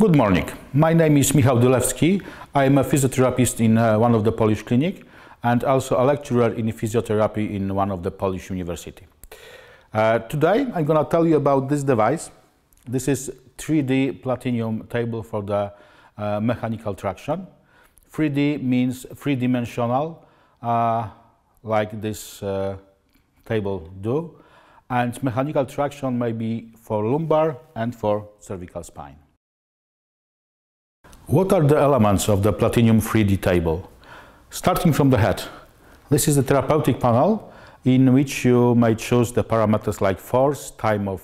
Good morning. My name is Michał Dylewski. I am a physiotherapist in one of the Polish clinic and also a lecturer in physiotherapy in one of the Polish university. Today I'm going to tell you about this device. This is 3D Platinium table for the mechanical traction. 3D means three-dimensional, like this table do, and mechanical traction may be for lumbar and for cervical spine. What are the elements of the Platinium 3D table? Starting from the head, this is the therapeutic panel in which you may choose the parameters like force, time of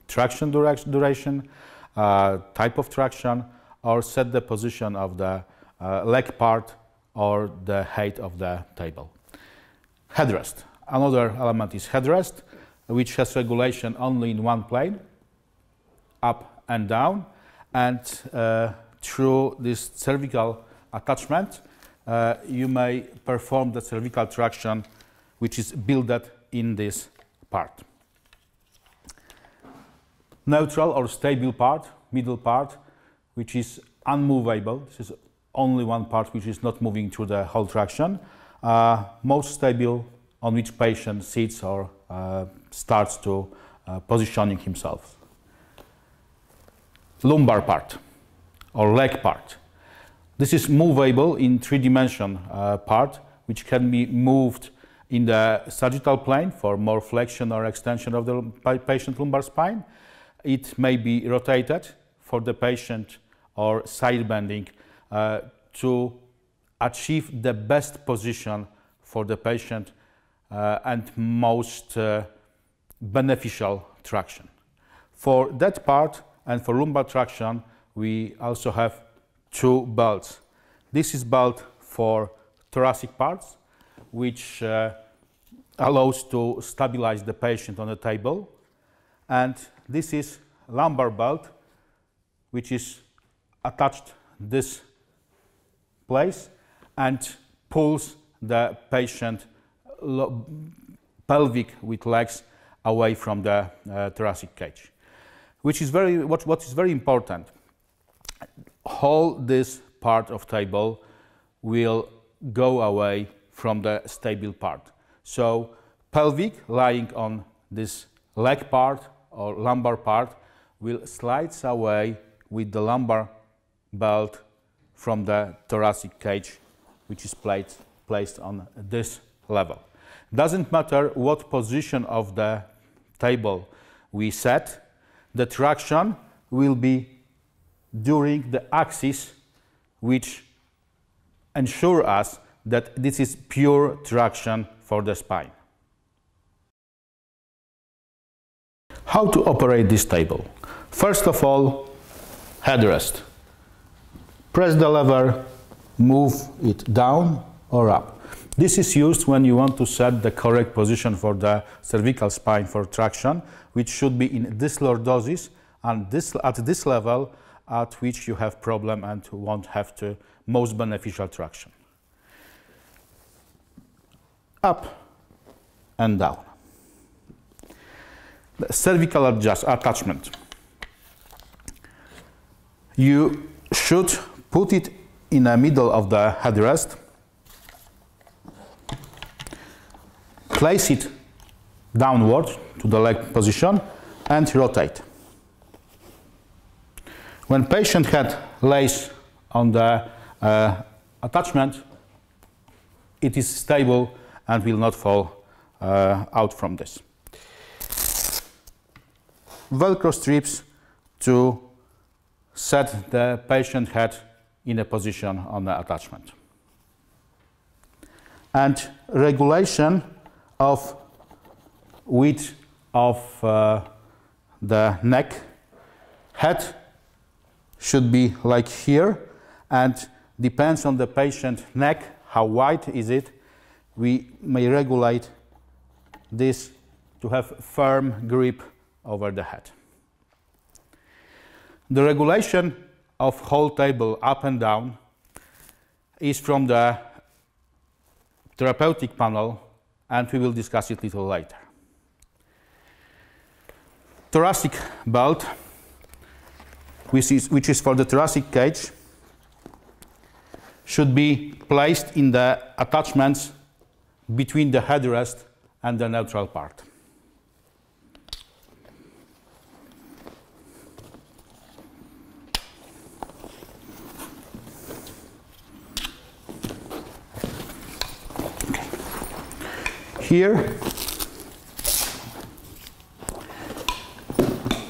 traction duration, type of traction, or set the position of the leg part or the height of the table. Headrest. Another element is headrest, which has regulation only in one plane, up and down, and through this cervical attachment, you may perform the cervical traction, which is built in this part. Neutral or stable part, middle part, which is unmovable. This is only one part which is not moving through the whole traction. Most stable, on which patient sits or starts to positioning himself. Lumbar part or leg part. This is movable in three-dimension part, which can be moved in the sagittal plane for more flexion or extension of the patient lumbar spine. It may be rotated for the patient or side bending to achieve the best position for the patient and most beneficial traction. For that part and for lumbar traction, we also have two belts. This is belt for thoracic parts, which allows to stabilize the patient on the table. And this is lumbar belt, which is attached this place and pulls the patient pelvic with legs away from the thoracic cage, which is what is very important. Whole this part of table will go away from the stable part. So pelvic lying on this leg part or lumbar part will slide away with the lumbar belt from the thoracic cage, which is placed on this level. Doesn't matter what position of the table we set, the traction will be during the axis, which ensure us that this is pure traction for the spine. How to operate this table? First of all, headrest. Press the lever, move it down or up. This is used when you want to set the correct position for the cervical spine for traction, which should be in this lordosis and at this level at which you have problem and won't have to most beneficial traction. Up and down. The cervical attachment. You should put it in the middle of the headrest, place it downward to the leg position and rotate. When patient head lays on the attachment, it is stable and will not fall out from this. Velcro strips to set the patient head in a position on the attachment. And regulation of width of the neck. Head should be like here, and depends on the patient neck, how wide is it. We may regulate this to have firm grip over the head. The regulation of whole table up and down is from the therapeutic panel, and we will discuss it a little later. Thoracic belt which is for the thoracic cage, should be placed in the attachments between the headrest and the neutral part. Here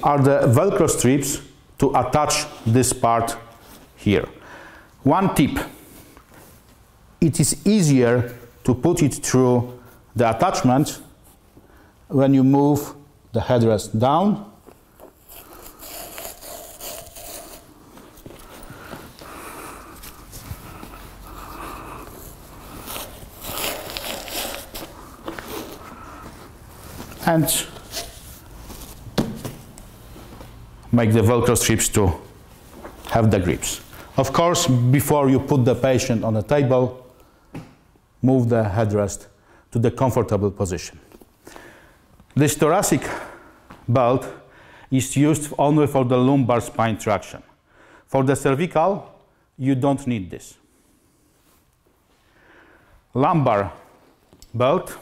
are the Velcro strips to attach this part here. One tip: it is easier to put it through the attachment when you move the headrest down and make the Velcro strips to have the grips. Of course, before you put the patient on a table, move the headrest to the comfortable position. This thoracic belt is used only for the lumbar spine traction. For the cervical, you don't need this. Lumbar belt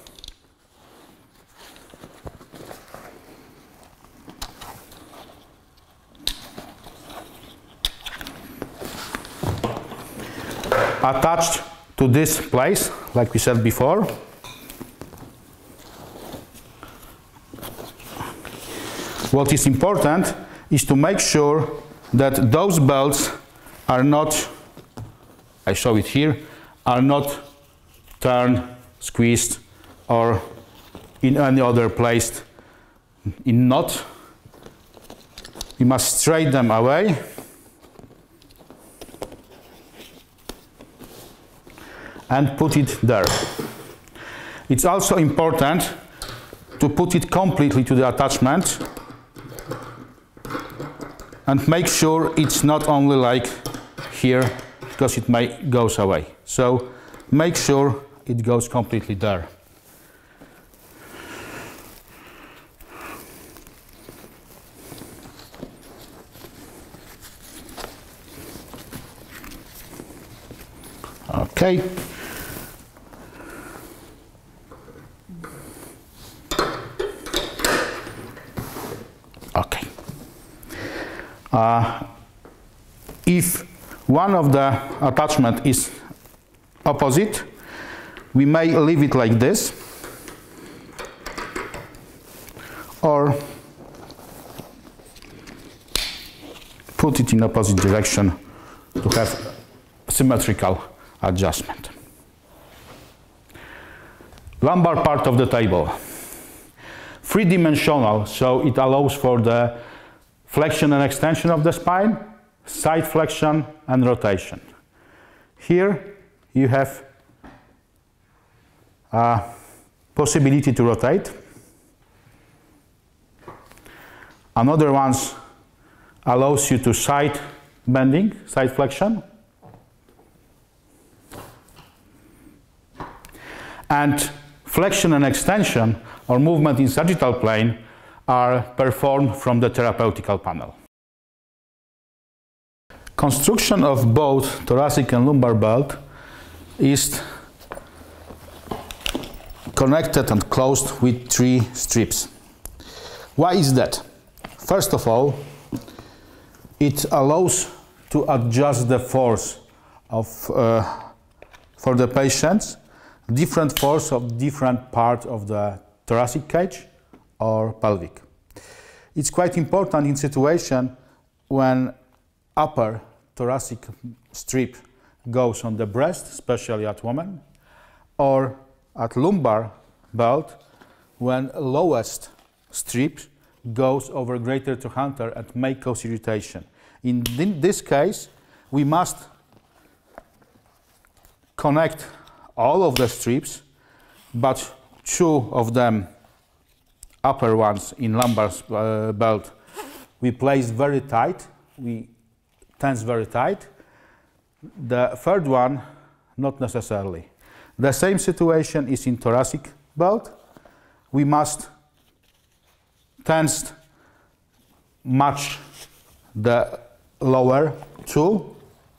attached to this place, like we said before. What is important is to make sure that those belts are not, I show it here, are not turned, squeezed, or in any other place in knot. We must straighten them away. And put it there. It's also important to put it completely to the attachment and make sure it's not only like here, because it may goes away. So make sure it goes completely there. Okay. If one of the attachment is opposite, we may leave it like this, or put it in opposite direction to have symmetrical adjustment. Lumbar part of the table. Three-dimensional, so it allows for the flexion and extension of the spine, side flexion and rotation. Here you have a possibility to rotate. Another one allows you to side bending, side flexion. And flexion and extension or movement in sagittal plane are performed from the therapeutical panel. Construction of both thoracic and lumbar belt is connected and closed with 3 strips. Why is that? First of all, it allows to adjust the force of, for the patients, different force of different part of the thoracic cage or pelvic. It's quite important in situation when upper thoracic strip goes on the breast, especially at women, or at lumbar belt when lowest strip goes over greater trochanter and may cause irritation. In this case, we must connect all of the strips, but 2 of them, upper ones in lumbar belt, we place very tight, we tense very tight. The third one, not necessarily. The same situation is in thoracic belt. We must tense much the lower 2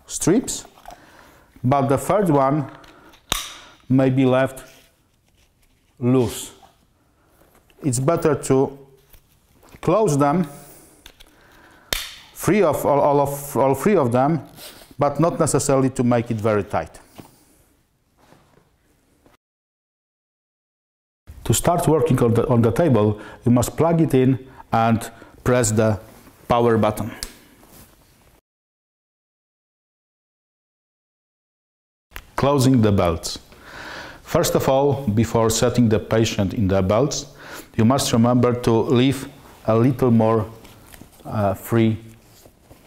strips, but the third one may be left loose. It's better to close them, free of all 3 of them, but not necessarily to make it very tight. To start working on the table, you must plug it in and press the power button. Closing the belts. First of all, before setting the patient in the belts, you must remember to leave a little more free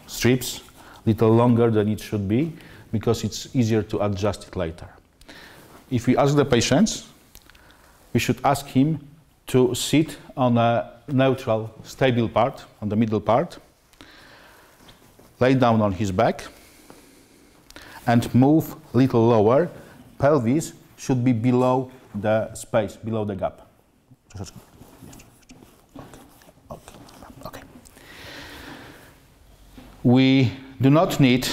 strips, a little longer than it should be, because it's easier to adjust it later. If we ask the patients, we should ask him to sit on a neutral, stable part, on the middle part, lay down on his back, and move a little lower. Pelvis should be below the space, below the gap. Okay. We do not need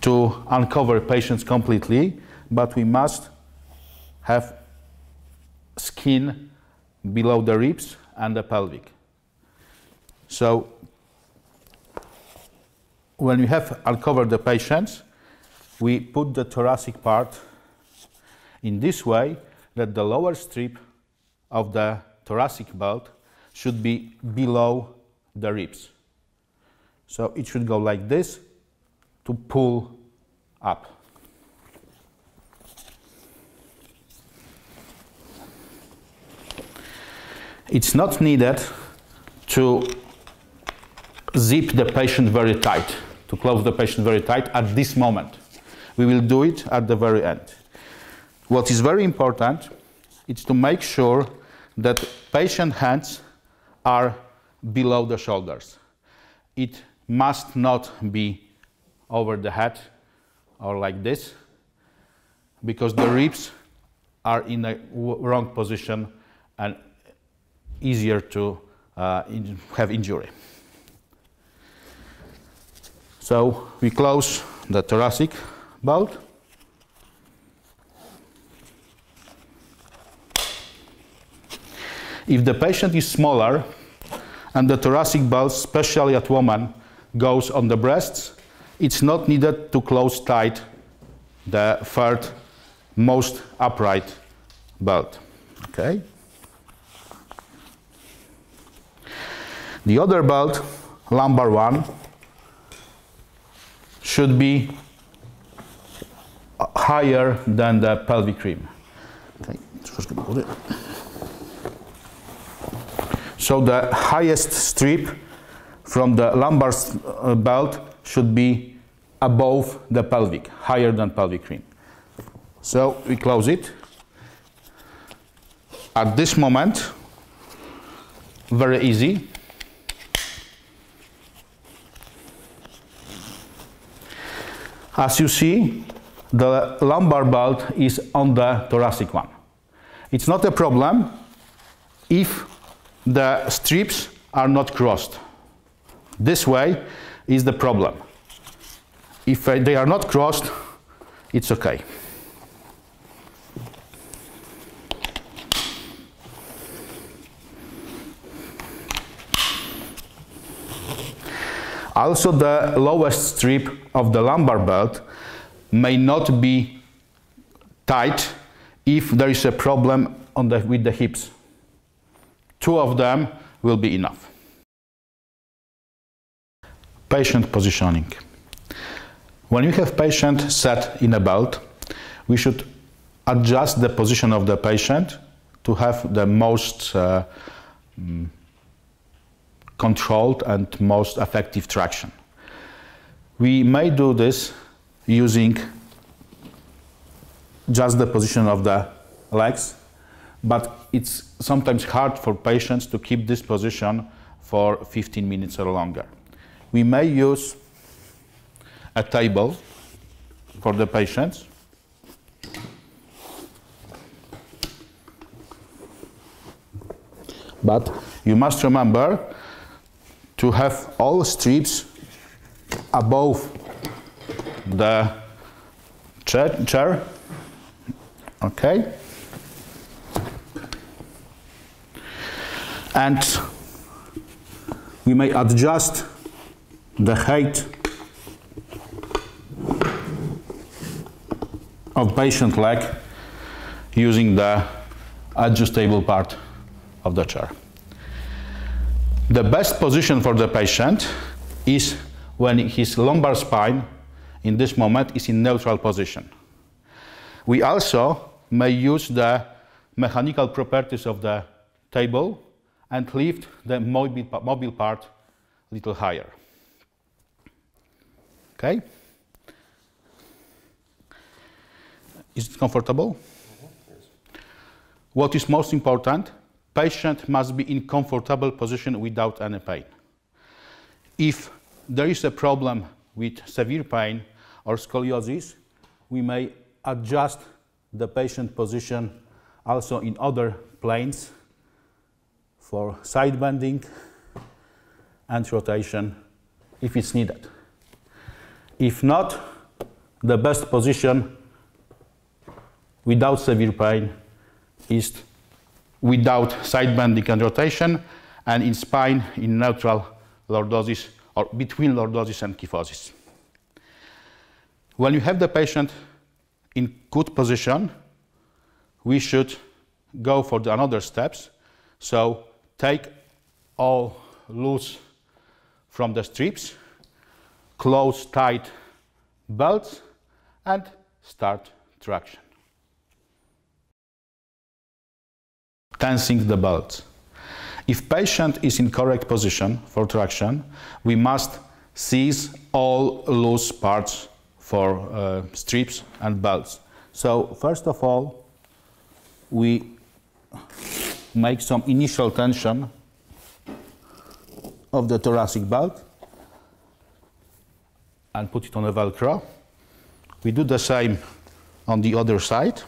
to uncover patients completely, but we must have skin below the ribs and the pelvic. So when we have uncovered the patients, we put the thoracic part in this way that the lower strip of the thoracic belt should be below the ribs. So it should go like this to pull up. It's not needed to zip the patient very tight, to close the patient very tight at this moment. We will do it at the very end. What is very important is to make sure that patient hands are below the shoulders. It must not be over the head or like this, because the ribs are in a wrong position and easier to have injury. So we close the thoracic belt. If the patient is smaller and the thoracic belt, especially at women, goes on the breasts, it's not needed to close tight the third most upright belt. Okay? The other belt, lumbar one, should be higher than the pelvic rim. Okay. So the highest strip from the lumbar belt should be above the pelvic, higher than pelvic rim. So we close it. At this moment, very easy. As you see, the lumbar belt is on the thoracic one. It's not a problem if the strips are not crossed. This way is the problem. If they are not crossed, it's okay. Also, the lowest strip of the lumbar belt may not be tight if there is a problem with the hips. 2 of them will be enough. Patient positioning. When you have patient set in a belt, we should adjust the position of the patient to have the most controlled and most effective traction. We may do this using just the position of the legs, but it's sometimes hard for patients to keep this position for 15 minutes or longer. We may use a table for the patients. But you must remember to have all strips above the chair. Okay. And we may adjust the height of patient leg using the adjustable part of the chair. The best position for the patient is when his lumbar spine in this moment is in neutral position. We also may use the mechanical properties of the table and lift the mobile part a little higher. Okay? Is it comfortable? Yes. What is most important? Patient must be in comfortable position without any pain. If there is a problem with severe pain or scoliosis, we may adjust the patient position also in other planes for side bending and rotation if it's needed. If not, the best position without severe pain is without side bending and rotation, and in spine in neutral lordosis or between lordosis and kyphosis. When you have the patient in good position, we should go for the another steps. So take all loose from the strips, close tight belts, and start traction. Tensing the belts. If patient is in correct position for traction, we must seize all loose parts for strips and belts. So first of all, we make some initial tension of the thoracic belt and put it on a Velcro. We do the same on the other side.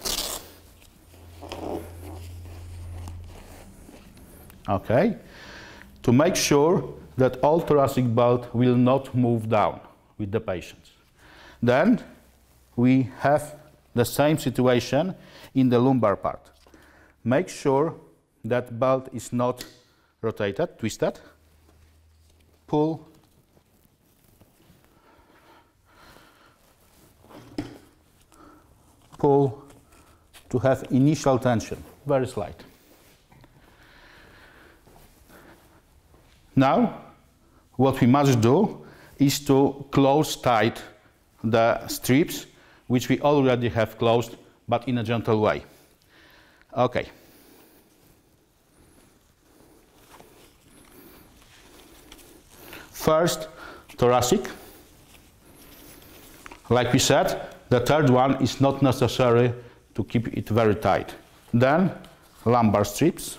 Okay, to make sure that all thoracic belt will not move down with the patient. Then we have the same situation in the lumbar part. Make sure that belt is not rotated, twisted. Pull. Pull to have initial tension, very slight. Now, what we must do is to close tight the strips, which we already have closed, but in a gentle way. Okay. First, thoracic. Like we said, the third one is not necessary to keep it very tight. Then, lumbar strips.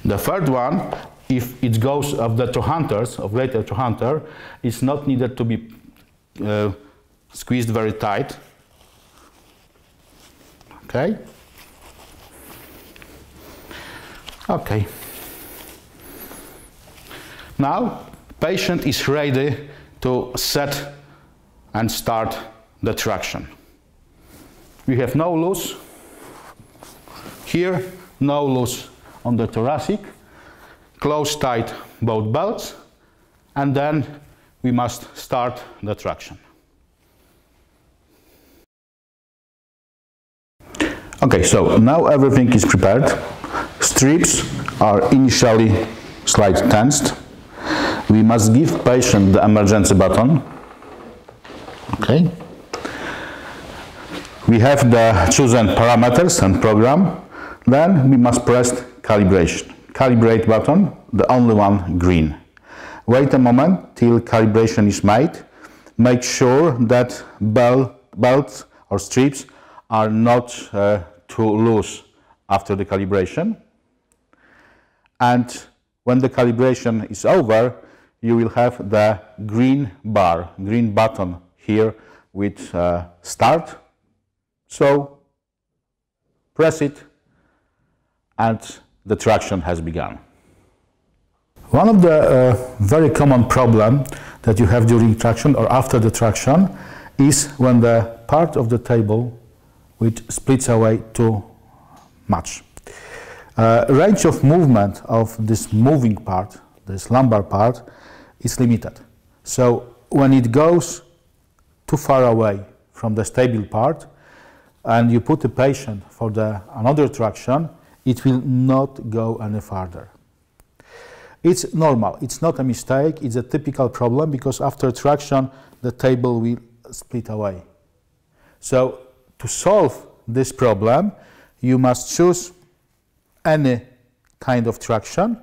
The third one, if it goes of the trohunters, of later trohunter, it's not needed to be squeezed very tight. Okay? Okay. Now, patient is ready to set and start the traction. We have no loose. Here, no loose on the thoracic, close tight both belts, and then we must start the traction. Okay, so now everything is prepared. Strips are initially slightly tensed. We must give patient the emergency button. Okay. We have the chosen parameters and program. Then we must press calibration. Calibrate button, the only one green. Wait a moment till calibration is made. Make sure that belts or strips are not too loose after the calibration. And when the calibration is over, you will have the green bar, green button here with start. So press it and the traction has begun. One of the very common problem that you have during traction or after the traction is when the part of the table which splits away too much. Range of movement of this moving part, this lumbar part, is limited. So when it goes too far away from the stable part and you put the patient for another traction, it will not go any farther. It's normal, it's not a mistake, it's a typical problem because after traction the table will split away. So to solve this problem you must choose any kind of traction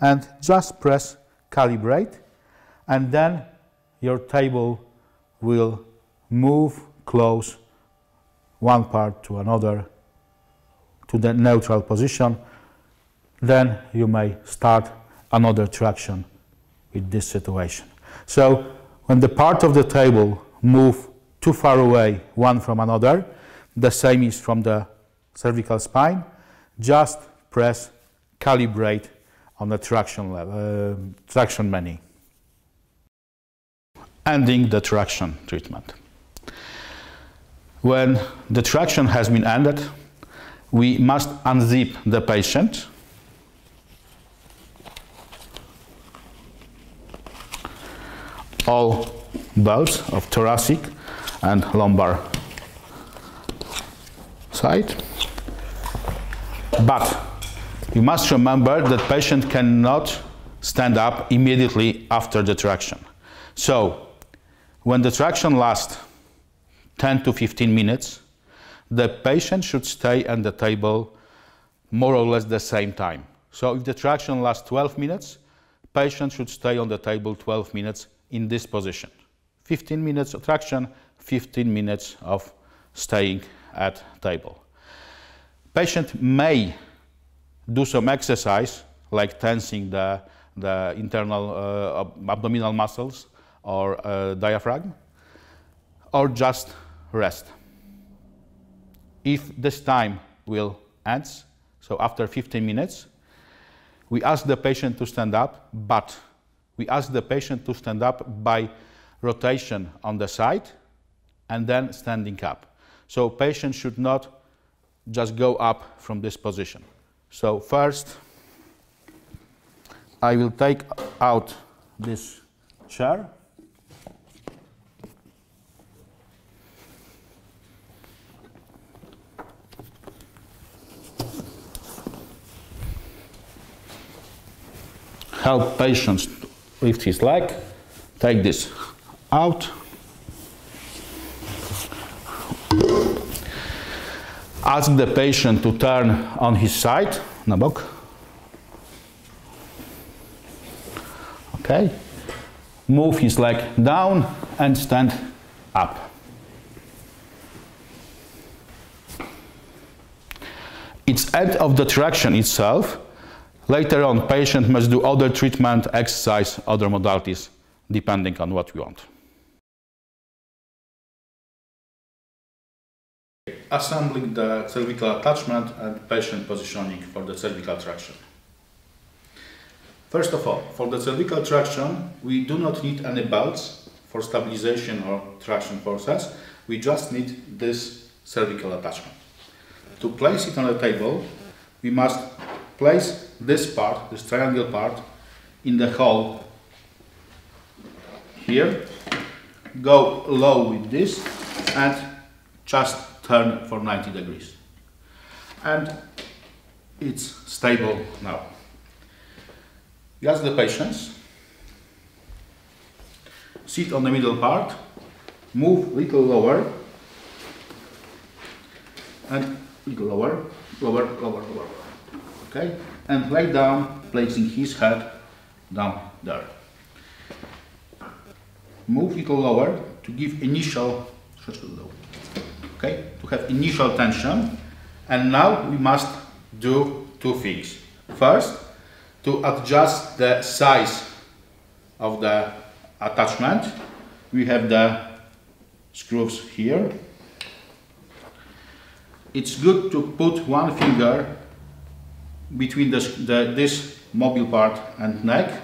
and just press calibrate, and then your table will move close one part to another to the neutral position. Then you may start another traction with this situation. So when the part of the table move too far away one from another, the same is from the cervical spine, just press calibrate on the traction level, traction menu. Ending the traction treatment. When the traction has been ended, we must unzip the patient. All belts of thoracic and lumbar side. But you must remember that patient cannot stand up immediately after the traction. So when the traction lasts 10 to 15 minutes, the patient should stay on the table more or less the same time. So if the traction lasts 12 minutes, patient should stay on the table 12 minutes in this position. 15 minutes of traction, 15 minutes of staying at table. Patient may do some exercise like tensing the internal abdominal muscles or diaphragm, or just rest. If this time will end, so after 15 minutes, we ask the patient to stand up, but we ask the patient to stand up by rotation on the side and then standing up. So patient should not just go up from this position. So first, I will take out this chair. Help patients lift his leg, take this out. Ask the patient to turn on his side, na bok. Okay. Move his leg down and stand up. It's end of the traction itself. Later on, patient must do other treatment, exercise, other modalities, depending on what we want. Assembling the cervical attachment and patient positioning for the cervical traction. First of all, for the cervical traction, we do not need any belts for stabilization or traction forces. We just need this cervical attachment. To place it on the table, we must place this part, this triangle part, in the hole here, go low with this and just turn for 90 degrees. And it's stable now. You ask the patients, sit on the middle part, move a little lower, and little lower, lower, lower, lower. Okay? And lay down, placing his head down there. Move a little lower to give initial, okay, to have initial tension. And now we must do two things. First, To adjust the size of the attachment, we have the screws here. It's good to put one finger between this mobile part and neck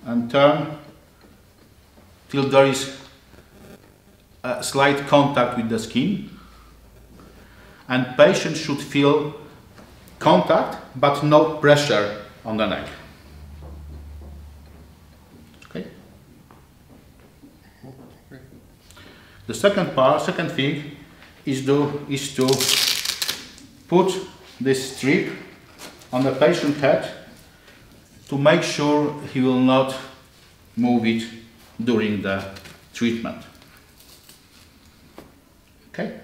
and turn till there is a slight contact with the skin, and patient should feel contact but no pressure on the neck. Okay. The second thing is to put this strip on the patient head to make sure he will not move it during the treatment. Okay.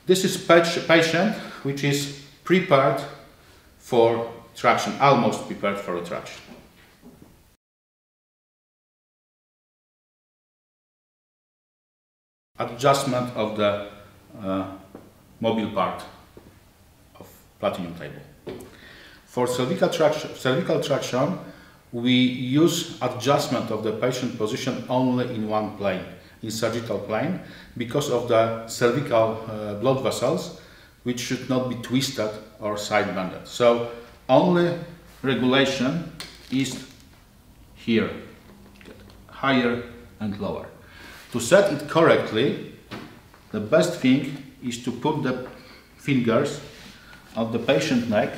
This is patient which is prepared for traction, almost prepared for a traction. Adjustment of the mobile part of Platinium table. For cervical traction, we use adjustment of the patient position only in one plane, in sagittal plane, because of the cervical blood vessels, which should not be twisted or side bended. So only regulation is here, higher and lower. To set it correctly, the best thing is to put the fingers on the patient neck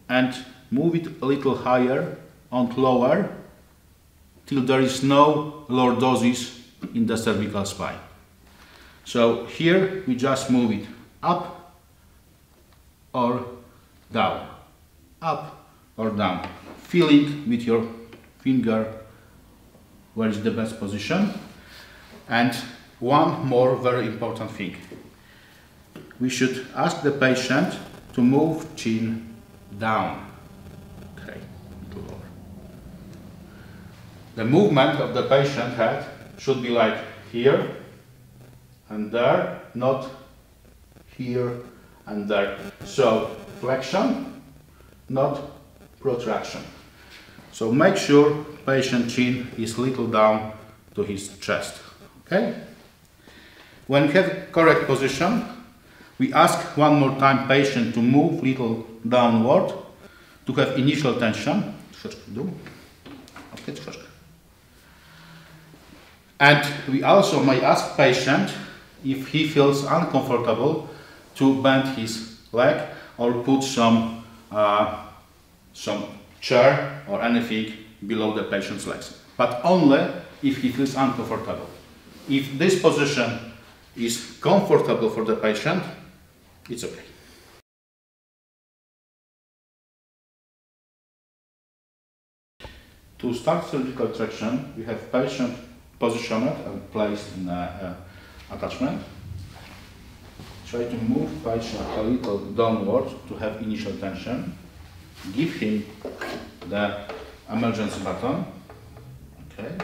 and move it a little higher and lower till there is no lordosis in the cervical spine. So here we just move it up or down, up or down, feeling with your finger where is the best position. And one more very important thing. We should ask the patient to move chin down. Okay, lower. The movement of the patient head should be like here and there, not here and there. So flexion, not protraction. So make sure patient chin is little down to his chest. Okay? When we have correct position, we ask one more time patient to move little downward to have initial tension. And we also may ask patient if he feels uncomfortable to bend his leg or put some chair or anything below the patient's legs, but only if he feels uncomfortable. If this position is comfortable for the patient, it's okay. To start surgical traction, we have patient positioned and placed in attachment. Try to move patient a little downward to have initial tension. Give him the emergency button. Okay.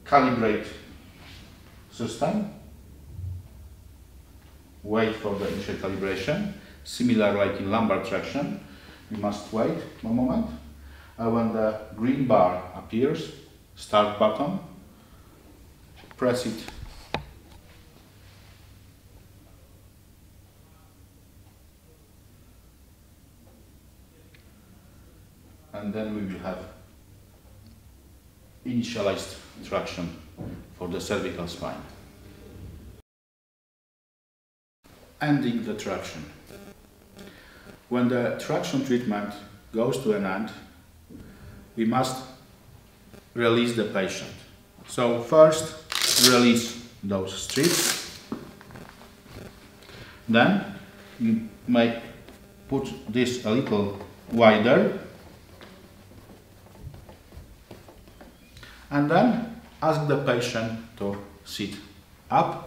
Calibrate system. Wait for the initial calibration. Similar like in lumbar traction, we must wait one moment. When the green bar appears, start button, press it. And then we will have initialized traction for the cervical spine. Ending the traction. When the traction treatment goes to an end, we must release the patient. So first, release those strips. Then you may put this a little wider. And then ask the patient to sit up.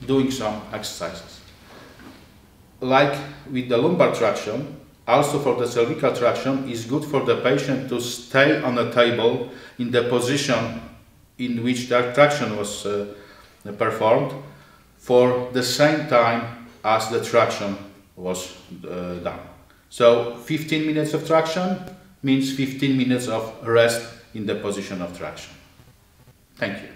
Doing some exercises. like with the lumbar traction, also for the cervical traction, is good for the patient to stay on a table in the position in which that traction was performed for the same time as the traction was done. So 15 minutes of traction means 15 minutes of rest in the position of traction. Thank you.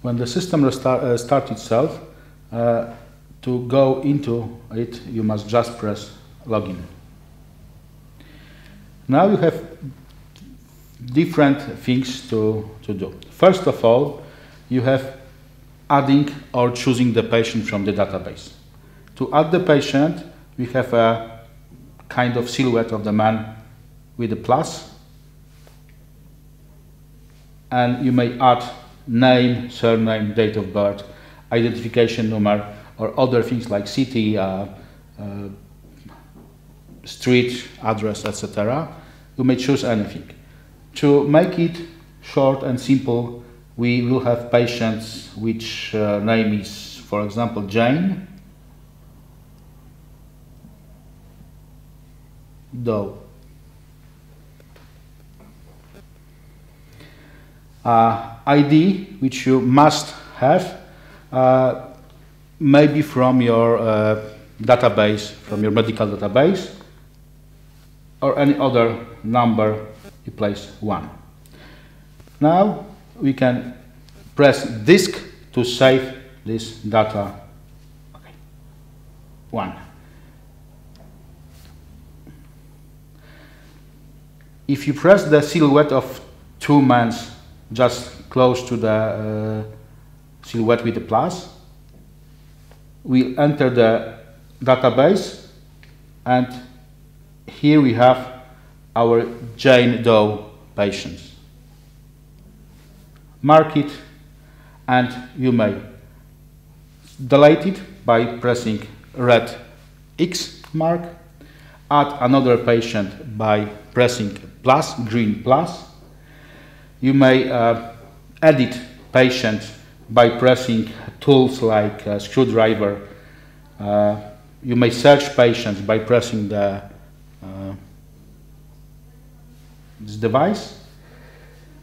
When the system starts itself, to go into it, you must just press login. Now you have different things to do. First of all, you have adding or choosing the patient from the database. To add the patient, we have a kind of silhouette of the man with a plus, and you may add name, surname, date of birth, identification number, or other things like city, street, address, etc. You may choose anything. To make it short and simple, we will have patients which name is, for example, Jane Doe. ID, which you must have, maybe from your database, from your medical database, or any other number, you place 1. Now we can press disk to save this data. Okay. 1. If you press the silhouette of 2 men just close to the silhouette with the plus, we'll enter the database, and here we have our Jane Doe patients. Mark it, and you may delete it by pressing red X mark, add another patient by pressing plus, green plus. You may edit patient by pressing tools like screwdriver. You may search patients by pressing this device.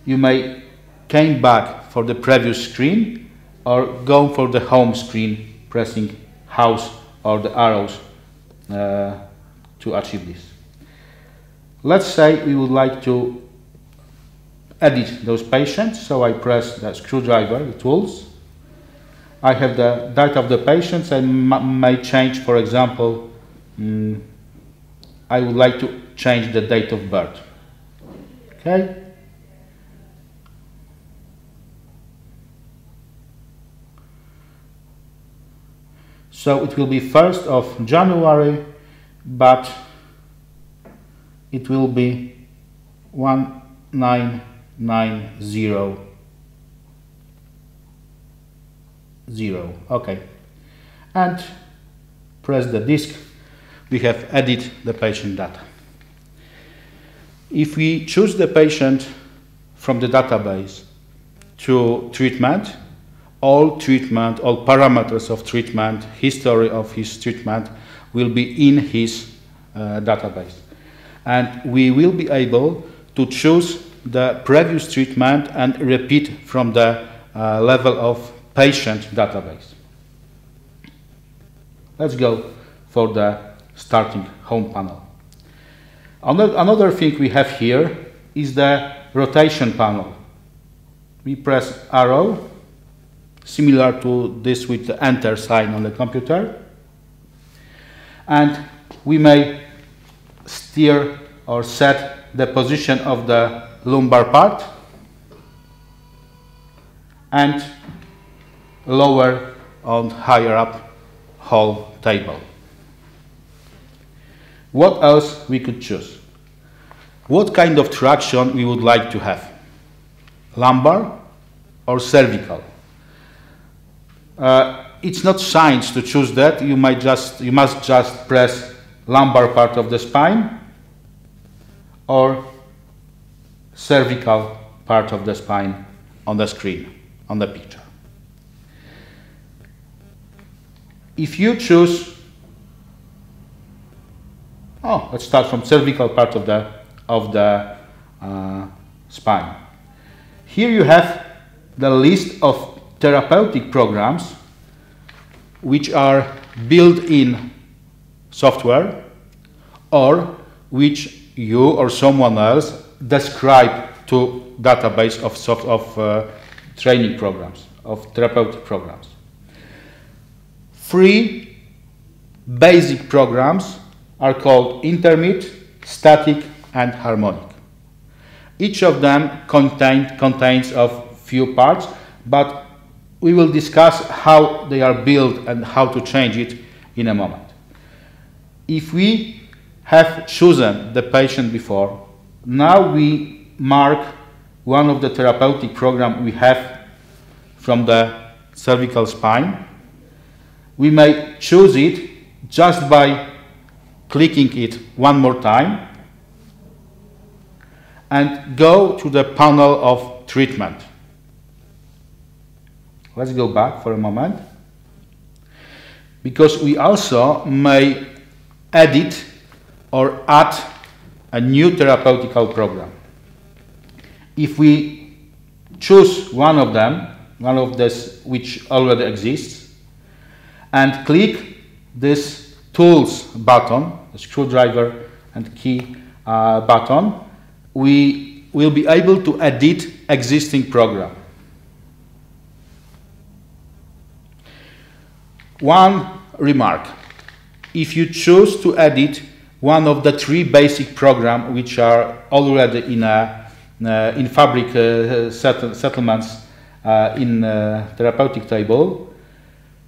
You may come back for the previous screen or go for the home screen pressing house or the arrows to achieve this. Let's say we would like to edit those patients, so I press the screwdriver, the tools. I have the data of the patients. I may change, for example, I would like to change the date of birth. Okay. So it will be 1st of January, but it will be 1990. Okay, and press the disk. We have added the patient data. If we choose the patient from the database to treatment, all parameters of treatment, history of his treatment will be in his database, and we will be able to choose the previous treatment and repeat from the level of patient database. Let's go for the starting home panel. Another thing we have here is the rotation panel. We press arrow, similar to this with the enter sign on the computer, and we may steer or set the position of the lumbar part and lower and higher up whole table. What else we could choose? What kind of traction we would like to have? Lumbar or cervical? It's not science to choose that. You must just press lumbar part of the spine or cervical part of the spine on the screen, on the picture. if you choose, let's start from cervical part of the spine. Here you have the list of therapeutic programs which are built-in software or which you or someone else describe to database of training programs, of therapeutic programs. 3 basic programs are called intermittent, static, and harmonic. Each of them contains of few parts, but we will discuss how they are built and how to change it in a moment. If we have chosen the patient before, now we mark one of the therapeutic programs we have from the cervical spine. We may choose it just by clicking it one more time and go to the panel of treatment. Let's go back for a moment, because we also may edit or add a new therapeutical program. If we choose one of them, one of this which already exists, and click this tools button, the screwdriver and key button, we will be able to edit existing program. One remark: if you choose to edit one of the 3 basic programs which are already in fabric settlements in therapeutic table,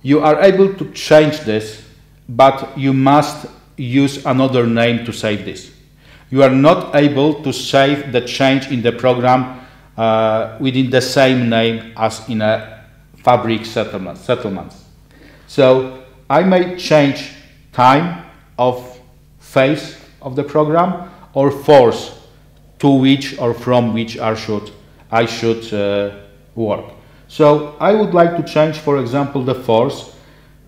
you are able to change this, but you must use another name to save this. You are not able to save the change in the program within the same name as in a fabric settlements. So I may change time of phase of the program or force to which or from which I should work. So I would like to change, for example, the force.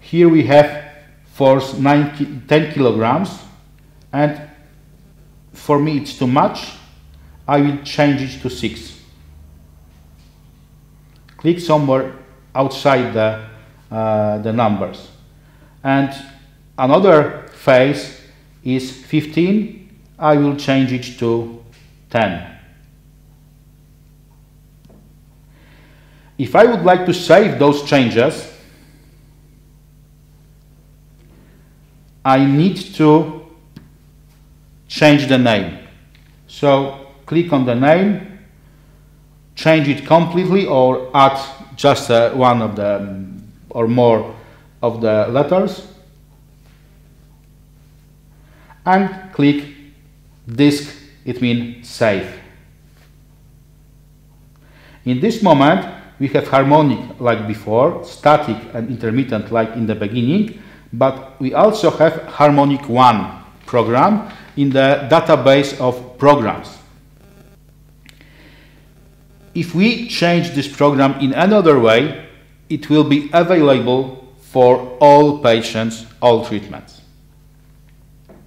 Here we have force 10 kilograms, and for me it's too much. I will change it to 6. Click somewhere outside the numbers. And another phase is 15. I will change it to 10. If I would like to save those changes, I need to change the name. So click on the name, change it completely, or add just one of the or more of the letters, and click disk. It means save. In this moment we have harmonic like before, static and intermittent like in the beginning, but we also have harmonic 1 program in the database of programs. If we change this program in another way, it will be available for all patients, all treatments.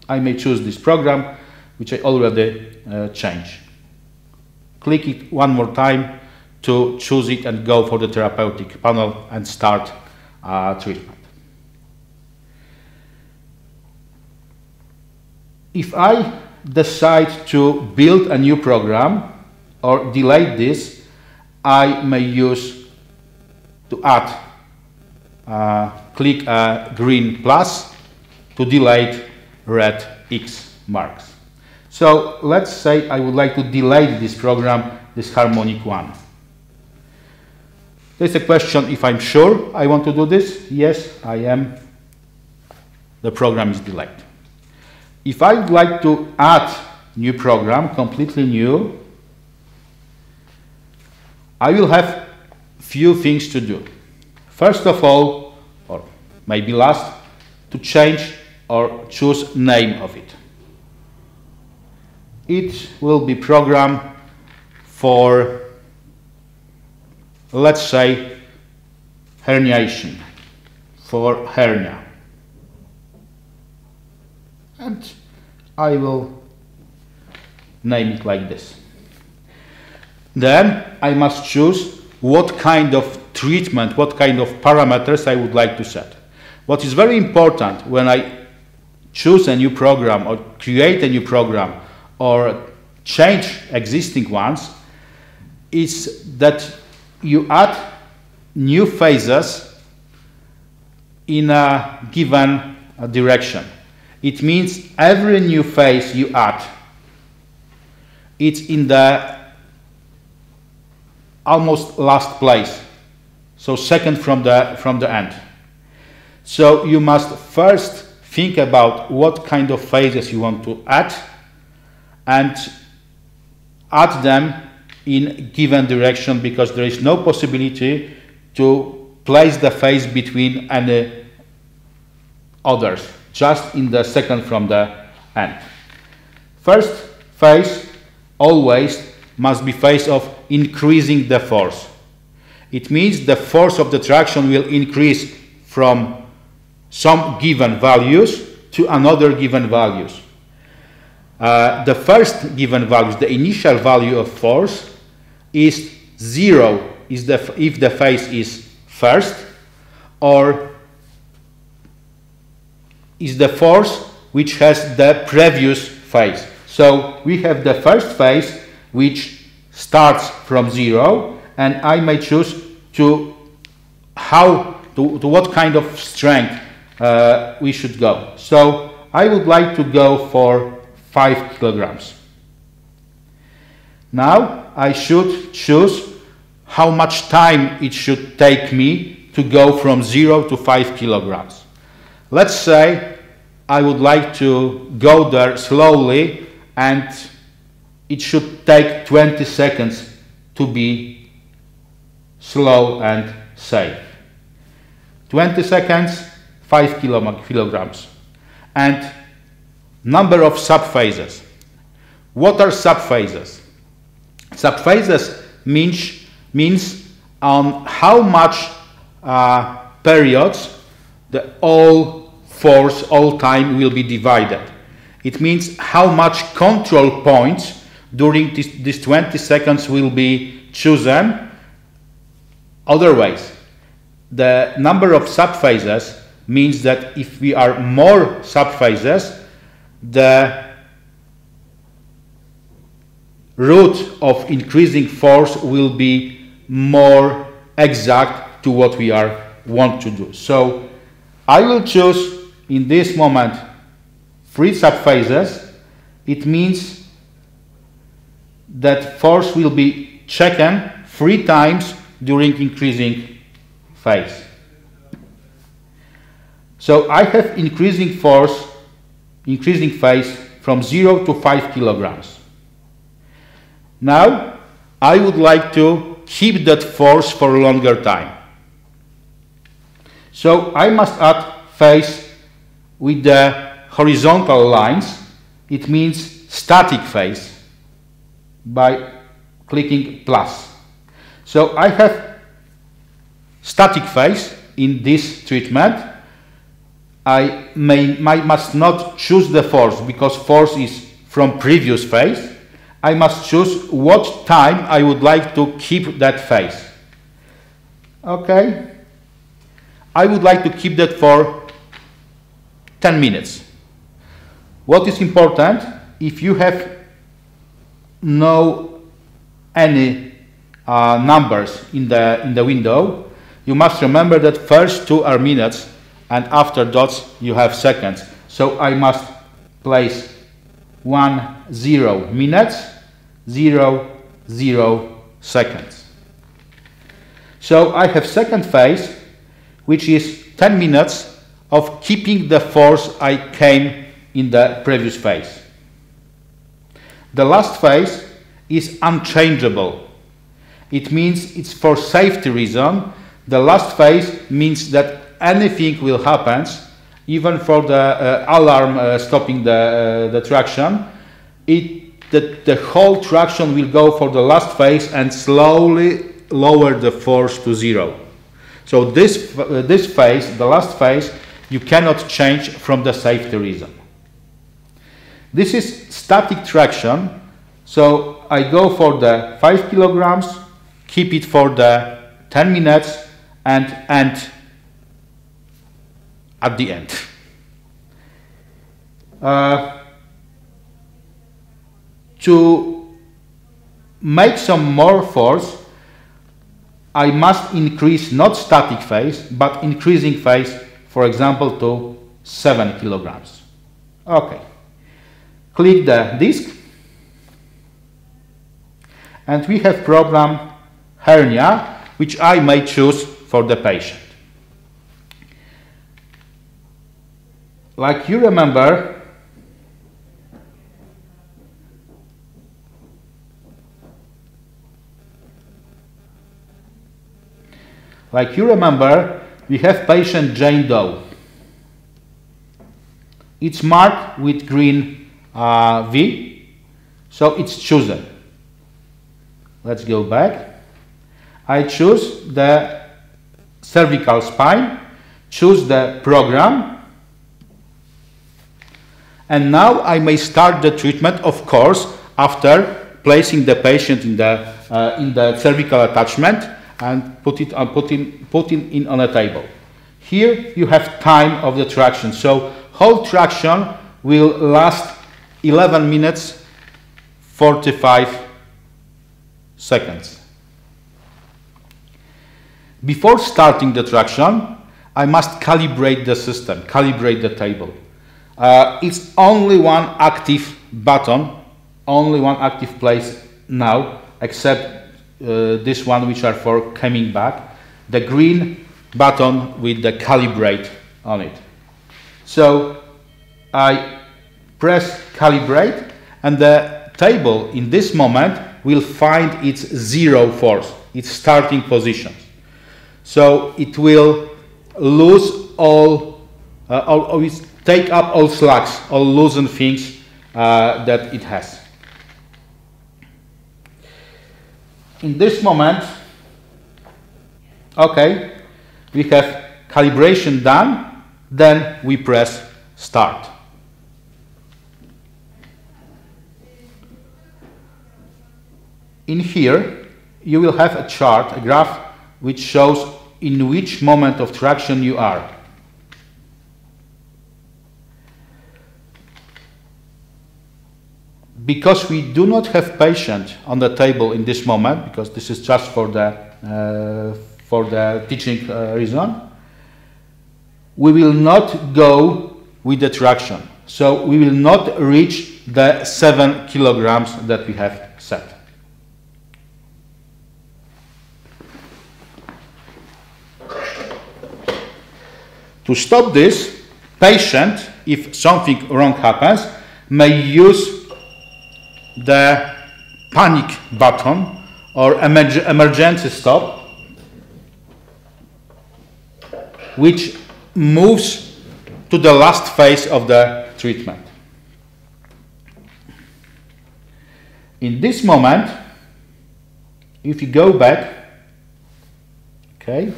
I may choose this program, which I already changed. Click it one more time to choose it and go for the therapeutic panel and start treatment. If I decide to build a new program or delete this, I may use to add, click a green plus to delete red X marks. So let's say I would like to delete this program, this harmonic 1. There's a question if I'm sure I want to do this. Yes, I am. The program is deleted. If I would like to add new program, completely new, I will have few things to do. First of all, or maybe last, to change or choose name of it. It will be program for, let's say, herniation, for hernia. and I will name it like this. Then I must choose what kind of treatment, what kind of parameters I would like to set. What is very important when I choose a new program or create a new program or change existing ones is that you add new phases in a given direction. It means every new phase you add, it's in the almost last place, so second from the end. So you must first think about what kind of phases you want to add and add them in given direction, because there is no possibility to place the phase between any others, just in the second from the end. First phase always must be phase of increasing the force. It means the force of the traction will increase from some given values to another given values. The first given values, the initial value of force, is 0 if the phase is first, or is the force which has the previous phase. So we have the first phase which starts from 0, and I may choose to what kind of strength we should go. So I would like to go for 5 kilograms. Now I should choose how much time it should take me to go from 0 to 5 kilograms. Let's say I would like to go there slowly, and it should take 20 seconds to be slow and safe. 20 seconds, 5 kilograms. And number of subphases. What are subphases? Subphases means on how much periods the all force, all time will be divided. It means how much control points during these 20 seconds will be chosen. Otherwise, the number of subphases means that if we are more subphases, the route of increasing force will be more exact to what we want to do. So I will choose in this moment 3 subphases. It means that force will be checked 3 times during increasing phase. So I have increasing force, increasing phase from 0 to 5 kilograms. Now I would like to keep that force for a longer time. So I must add phase with the horizontal lines. It means static phase by clicking plus. So I have static phase in this treatment. I must not choose the force, because force is from previous phase. I must choose what time I would like to keep that phase. Okay. I would like to keep that for 10 minutes. What is important, if you have no any numbers in the window, you must remember that first 2 are minutes, and after dots you have seconds. So I must place 1, 0 minutes, 0, 0 seconds. So I have second phase, which is 10 minutes of keeping the force I came in the previous phase. The last phase is unchangeable. It means it's for safety reason. The last phase means that anything will happen, even for the alarm stopping the traction. The whole traction will go for the last phase and slowly lower the force to 0. So this phase, the last phase, you cannot change from the safety reason. This is static traction, so I go for the 5 kilograms, keep it for the 10 minutes and end at the end. To make some more force, I must increase not static phase, but increasing phase, for example, to 7 kilograms. Okay. Click the disc, and we have program hernia, which I may choose for the patient. Like you remember, we have patient Jane Doe. It's marked with green V, so it's chosen. Let's go back. I choose the cervical spine, choose the program, and now I may start the treatment, of course, after placing the patient in the cervical attachment and putting in on a table. Here you have time of the traction, so whole traction will last 11 minutes 45 seconds. Before starting the traction, I must calibrate the system, calibrate the table. It's only one active button, only one active place now, except this one, which are for coming back, the green button with the calibrate on it. So I press calibrate, and the table in this moment will find its zero force, its starting position. So it will lose take up all slacks, all loosened things that it has. In this moment, okay, we have calibration done, then we press start. In here, you will have a chart, a graph, which shows in which moment of traction you are. Because we do not have patient on the table in this moment, because this is just for the teaching reason, we will not go with the traction. So we will not reach the 7 kilograms that we have set. To stop this, patient, if something wrong happens, may use the panic button or emergency stop, which moves to the last phase of the treatment. In this moment, if you go back, okay,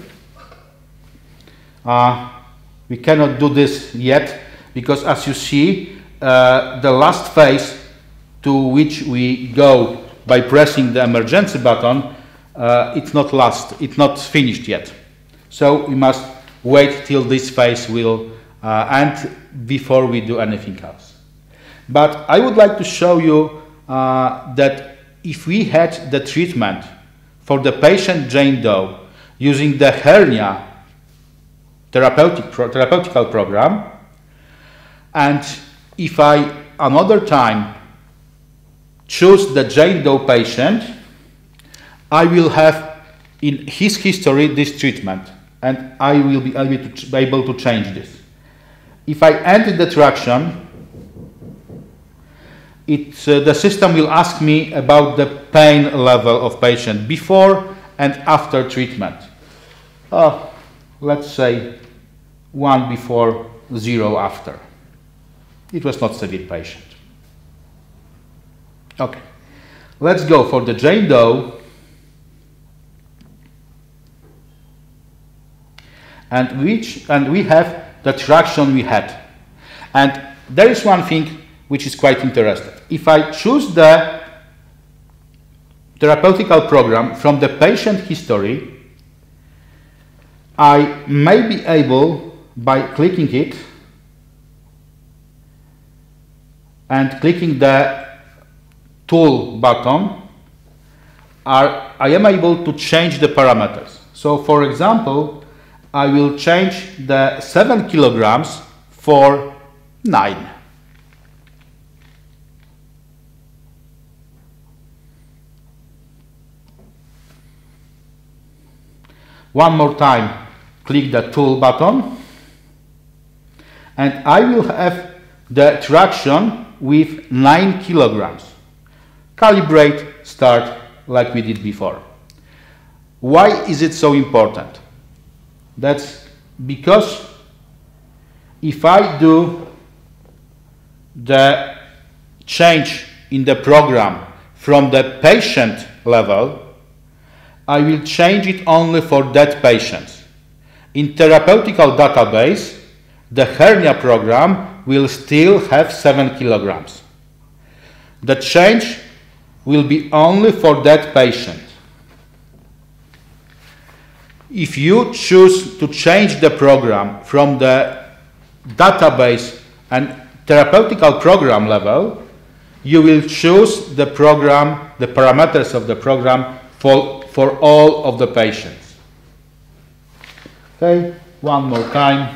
we cannot do this yet, because as you see, the last phase to which we go by pressing the emergency button, it's not finished yet. So we must wait till this phase will end before we do anything else. But I would like to show you that if we had the treatment for the patient Jane Doe using the hernia therapeutical program, and if I another time choose the Jane Doe patient, I will have in his history this treatment, and I will be able to change this. If I end the traction, the system will ask me about the pain level of patient before and after treatment. Let's say 1 before, 0 after. It was not severe patient. Okay, let's go for the Jane Doe, and we have the traction we had. And there is one thing which is quite interesting. If I choose the therapeutical program from the patient history, I may be able, by clicking it and clicking the tool button, I am able to change the parameters. So for example, I will change the 7 kilograms for 9. One more time, click the tool button, and I will have the traction with 9 kilograms. Calibrate, start, like we did before. Why is it so important? That's because if I do the change in the program from the patient level, I will change it only for that patient. In therapeutical database, the hernia program will still have 7 kilograms. The change will be only for that patient. If you choose to change the program from the database and therapeutical program level, you will choose the program, the parameters of the program for all of the patients. Okay, one more time.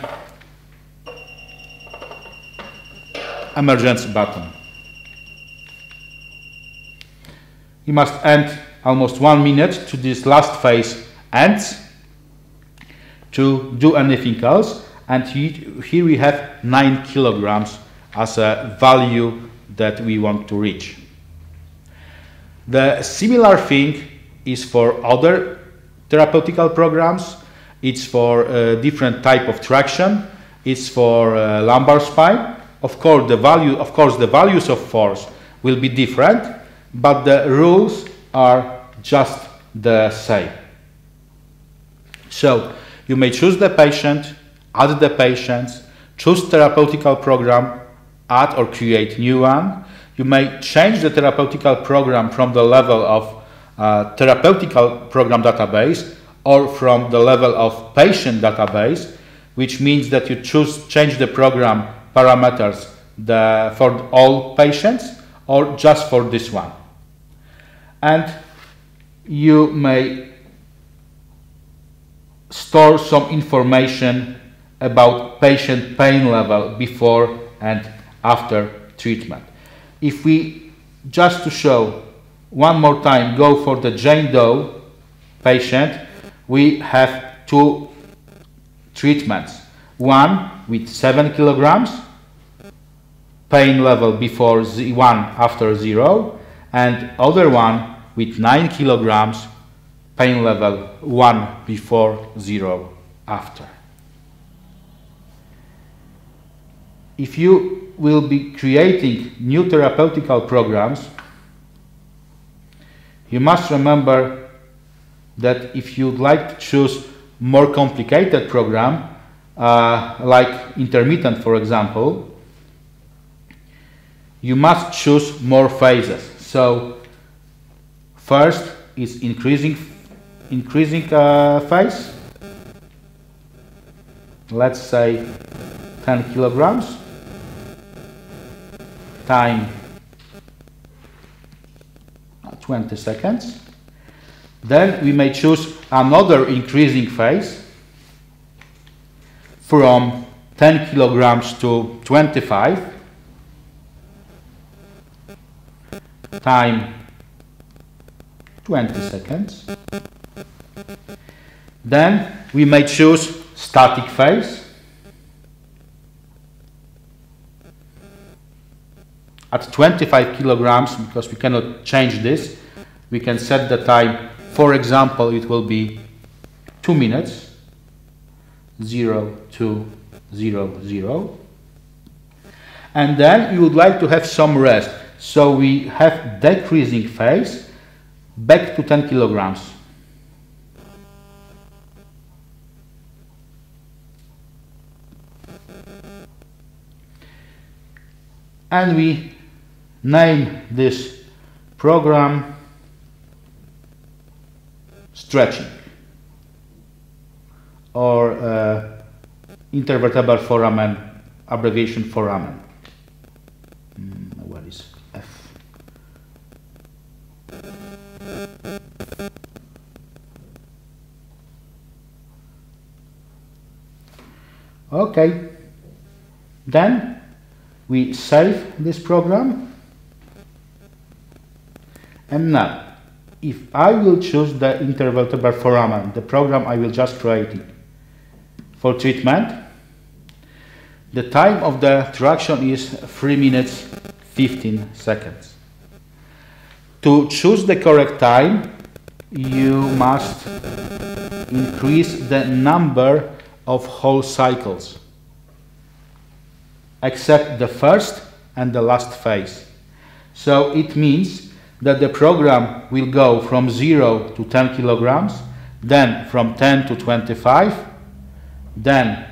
Emergency button. You must end almost 1 minute to this last phase ends to do anything else, and here we have 9 kilograms as a value that we want to reach. The similar thing is for other therapeutical programs. It's for different type of traction. It's for lumbar spine. Of course, the values of force will be different, but the rules are just the same. So you may choose the patient, add the patients, choose therapeutical program, add or create new one. You may change the therapeutical program from the level of therapeutical program database or from the level of patient database, which means that you change the program parameters for all patients or just for this one. And you may store some information about patient pain level before and after treatment. If we, just to show one more time, go for the Jane Doe patient, we have 2 treatments. One with 7 kilograms, pain level before 1, after 0, and other one with 9 kilograms, pain level 1 before, 0 after. If you will be creating new therapeutical programs, you must remember that if you'd like to choose more complicated program, like intermittent, for example, you must choose more phases. So first is increasing phase. Let's say 10 kilograms. Time 20 seconds. Then we may choose another increasing phase from 10 kilograms to 25. Time 20 seconds. Then we may choose static phase at 25 kilograms, because we cannot change this. We can set the time. For example, it will be 2 minutes, 0 to 0, 0. And then you would like to have some rest. So we have decreasing phase back to 10 kilograms. and we name this program stretching, or intervertebral foramen, abbreviation foramen. What is F? Okay, then we save this program, and now if I will choose the intervertebral foramen, the program I will just create it for treatment, the time of the traction is 3 minutes 15 seconds. To choose the correct time, you must increase the number of whole cycles, except the first and the last phase. So it means that the program will go from 0 to 10 kilograms, then from 10 to 25, then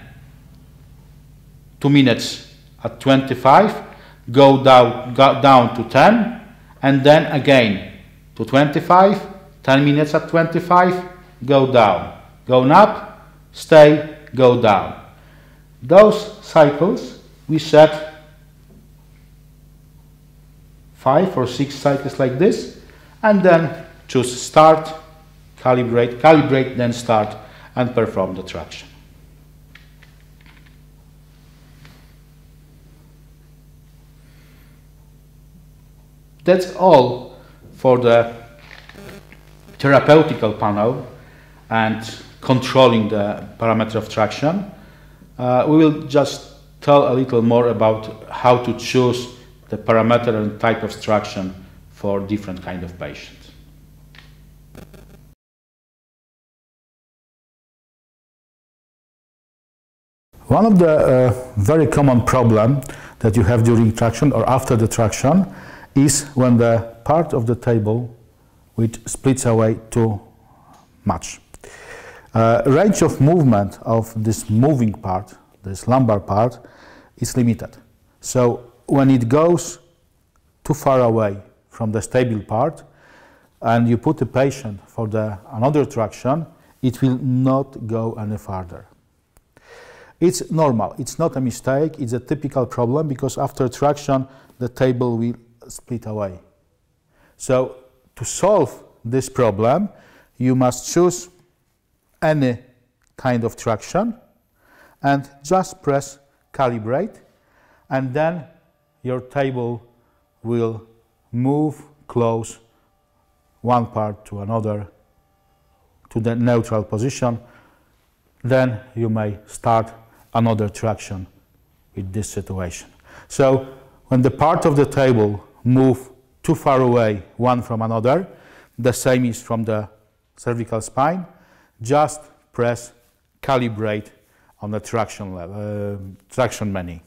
2 minutes at 25, go down to 10, and then again to 25, 10 minutes at 25, go down, go up, stay, go down. Those cycles we set 5 or 6 cycles like this, and then choose start, calibrate, then start, and perform the traction. That's all for the therapeutical panel and controlling the parameter of traction. We will just tell a little more about how to choose the parameter and type of traction for different kind of patients. One of the very common problem that you have during traction or after the traction is when the part of the table which splits away too much. Range of movement of this moving part, this lumbar part, is limited. So when it goes too far away from the stable part and you put the patient for another traction, it will not go any farther. It's normal, it's not a mistake, it's a typical problem because after traction the table will split away. So to solve this problem, you must choose any kind of traction and just press calibrate, and then your table will move close one part to another to the neutral position. Then you may start another traction with this situation. So when the part of the table move too far away one from another, the same is from the cervical spine, just press calibrate on the traction menu.